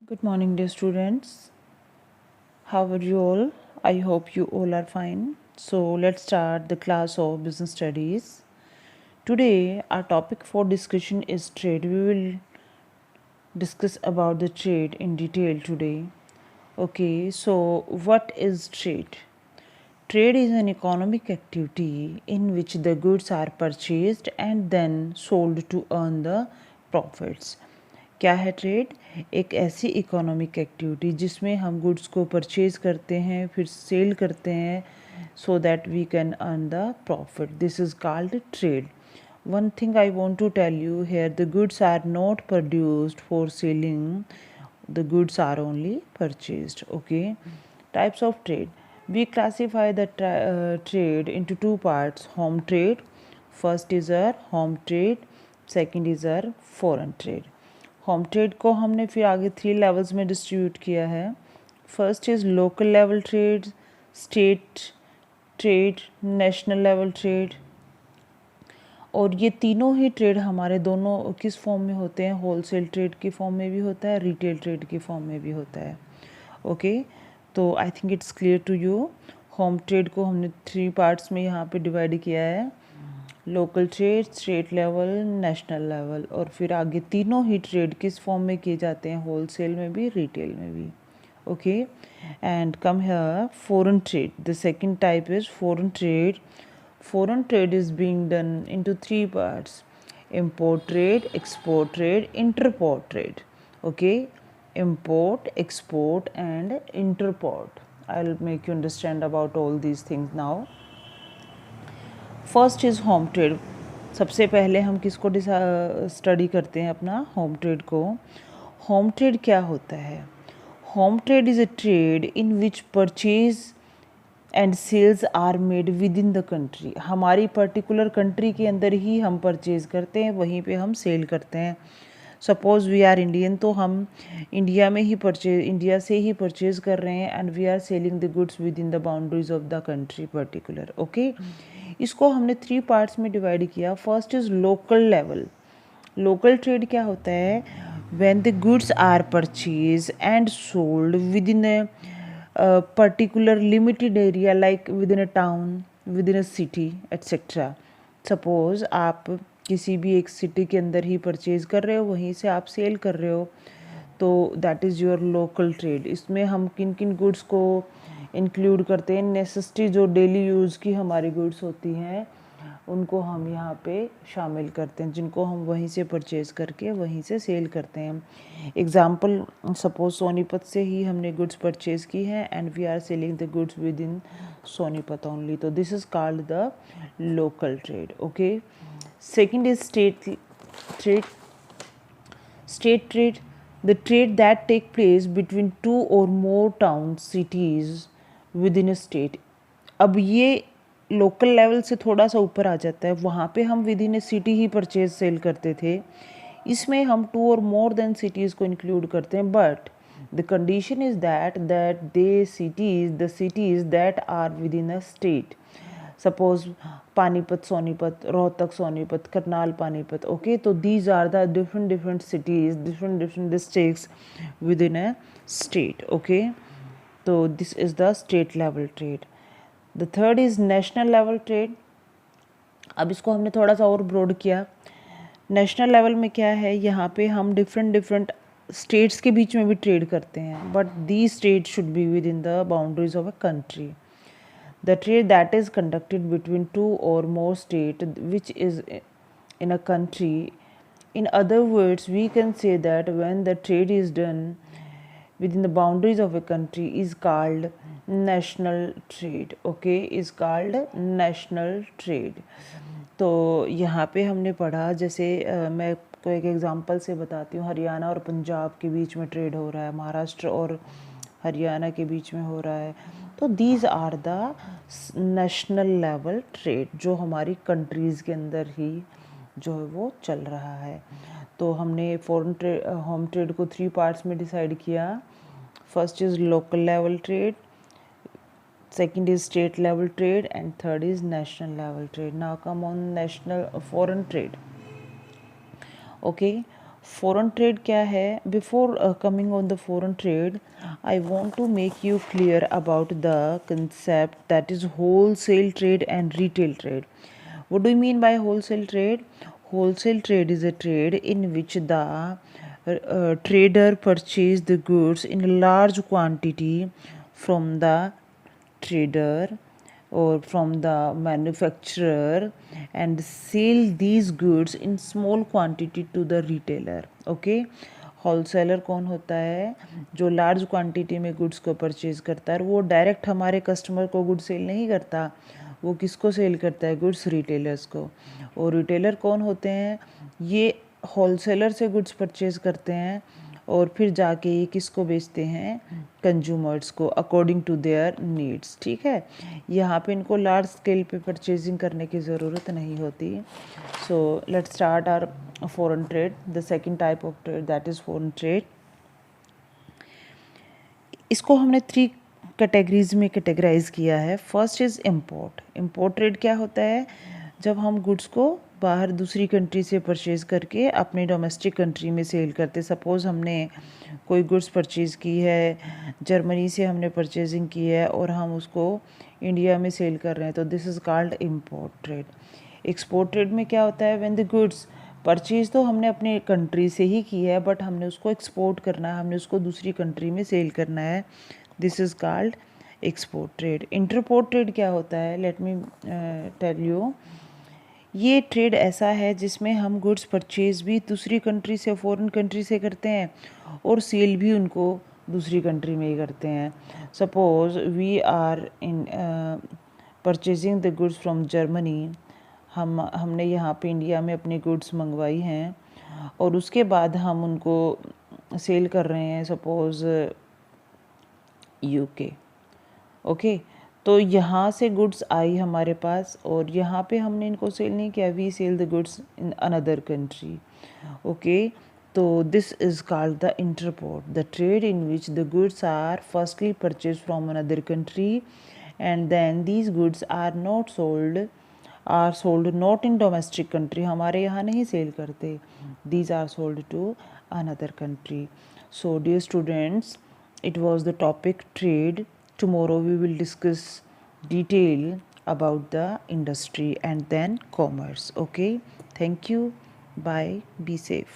Good morning, dear students. How are you all? I hope you all are fine. So, let's start the class of business studies. Today, our topic for discussion is trade. We will discuss about the trade in detail today. Okay, so what is trade? Trade is an economic activity in which the goods are purchased and then sold to earn the profits. क्या है trade? एक ऐसी economic activity जिसमें हम goods को purchase करते हैं फिर सेल करते हैं so that we can earn the profit. This is called trade. One thing I want to tell you here, the goods are not produced for selling, the goods are only purchased. Okay, types of trade. We classify the trade into two parts: home trade. First is our home trade, second is our foreign trade. Home trade को हमने फिर आगे 3 levels में distribute किया है. First is local level trade, state trade, national level trade. और ये तीनों ही ट्रेड हमारे दोनों किस फॉर्म में होते हैं? होलसेल ट्रेड की फॉर्म में भी होता है, रिटेल ट्रेड की फॉर्म में भी होता है. ओके, तो I think it's clear to you. Home trade को हमने 3 पार्ट्स में यहाँ पे डिवाइड किया है: local trade, state level, national level. और फिर आगे तीनों ही ट्रेड किस फॉर्म में किए जाते हैं? होलसेल में भी, रिटेल में भी. Okay, and come here foreign trade. The second type is foreign trade. Foreign trade is being done into 3 parts: import trade, export trade, interport trade. Okay, import, export and interport. I'll make you understand about all these things now. First is home trade. सबसे पहले हम किसको study करते हैं? अपना home trade को. Home trade क्या होता है? Home trade is a trade in which purchase and sales are made within the country. हमारी पर्टिकुलर कंट्री के अंदर ही हम परचेज करते हैं, वहीं पे हम सेल करते हैं. सपोज़ वी आर इंडियन, तो हम इंडिया से ही परचेज कर रहे हैं and we are selling the goods within the boundaries of the country particular. Okay, इसको हमने 3 पार्ट्स में डिवाइड किया. First is local level. Local trade क्या होता है? When the goods are purchase and sold within a particular limited area, like within a town, within a city etcetera. Suppose आप किसी भी एक city के अंदर ही purchase कर रहे हो, वहीं से आप सेल कर रहे हो, तो that is your local trade. इसमें हम किन किन गुड्स को इंक्लूड करते हैं? नेसेसिटी, जो डेली यूज़ की हमारी गुड्स होती हैं, उनको हम यहाँ पे शामिल करते हैं, जिनको हम वहीं से परचेज़ करके वहीं से सेल करते हैं. एग्ज़ाम्पल, सपोज सोनीपत से ही हमने गुड्स परचेज़ की हैं and we are selling the goods within Sonipat only. तो this is called the local trade. Okay, second is state trade. State trade, the trade that take place between two or more towns, cities within a state. अब ये local level से थोड़ा सा ऊपर आ जाता है. वहाँ पे हम विद इन ए सिटी ही परचेज सेल करते थे. इसमें हम 2 और मोर देन सिटीज़ को इंक्लूड करते हैं, but the condition is that the cities that are within a state. Suppose Panipat Sonipat, Rohtak Sonipat, Karnal Panipat. Okay, तो these are the different cities, different districts within a state. Okay, तो this is the state level trade. The third is national level trade. अब इसको हमने थोड़ा सा और broad किया. National level में क्या है? यहाँ पे हम डिफरेंट स्टेट्स के बीच में भी ट्रेड करते हैं, but the state should be with in the boundaries of a country. The trade that is conducted between two or more states which is in a country. In other words, we can say that when the trade is done within the boundaries of a country is called national trade. Okay, is called national trade. तो यहाँ पे हमने पढ़ा, जैसे मैं को एक example से बताती हूँ. हरियाणा और पंजाब के बीच में ट्रेड हो रहा है, महाराष्ट्र और हरियाणा के बीच में हो रहा है. तो these are the national level trade, जो हमारी कंट्रीज़ के अंदर ही जो है वो चल रहा है. तो हमने फॉरेन ट्रेड, होम ट्रेड को 3 पार्ट्स में डिसाइड किया. First is local level trade, second is state level trade, and third is national level trade. Now come on national foreign trade. Okay, foreign trade क्या है? Before coming on the foreign trade, I want to make you clear about the concept that is wholesale trade and retail trade. What do you mean by wholesale trade? Wholesale trade is a trade in which the trader purchase the goods in a large quantity from the trader or from the manufacturer and sell these goods in small quantity to the retailer. Okay, wholesaler कौन होता है? जो large quantity में goods को purchase करता है, वो direct हमारे कस्टमर को गुड सेल नहीं करता, वो किसको सेल करता है? गुड्स रिटेलर्स को। और रिटेलर कौन होते हैं? ये होलसेलर से गुड्स परचेज करते हैं और फिर जाके ये किसको बेचते हैं? कंज्यूमर्स को, अकॉर्डिंग टू देयर नीड्स। ठीक है, यहाँ पे इनको लार्ज स्केल पे परचेजिंग करने की ज़रूरत नहीं होती। So let's start our foreign trade, the second type of trade, that is foreign trade. इसको हमने 3 कैटेगरीज में कैटेगराइज किया है। First is import. Import trade क्या होता है? जब हम गुड्स को बाहर दूसरी कंट्री से परचेज़ करके अपने डोमेस्टिक कंट्री में सेल करते। सपोज़ हमने कोई गुड्स परचेज़ की है, जर्मनी से हमने परचेजिंग की है और हम उसको इंडिया में सेल कर रहे हैं, तो this is called import trade. Export trade में क्या होता है? व्हेन द गुड्स परचेज तो हमने अपने कंट्री से ही की है, बट हमने उसको एक्सपोर्ट करना है, हमने उसको दूसरी कंट्री में सेल करना है, this is called export trade. Interport trade क्या होता है? Let me tell you. ये ट्रेड ऐसा है जिसमें हम गुड्स परचेज भी दूसरी कंट्री से, फॉरेन कंट्री से करते हैं और सेल भी उनको दूसरी कंट्री में ही करते हैं। Suppose we are in purchasing the goods from Germany, हमने यहाँ पे इंडिया में अपनी गुड्स मंगवाई हैं और उसके बाद हम उनको सेल कर रहे हैं, सपोज़ यूके। ओके, तो यहाँ से गुड्स आई हमारे पास और यहाँ पे हमने इनको सेल नहीं किया, we sell the goods in another country. Okay, तो this is called the interport, the trade in which the goods are firstly purchase from another country and then these goods are sold not in domestic country, हमारे यहाँ नहीं sale करते, these are sold to another country. So dear students, it was the topic trade. Tomorrow we will discuss detail about the industry and then commerce. Okay, thank you, bye, be safe.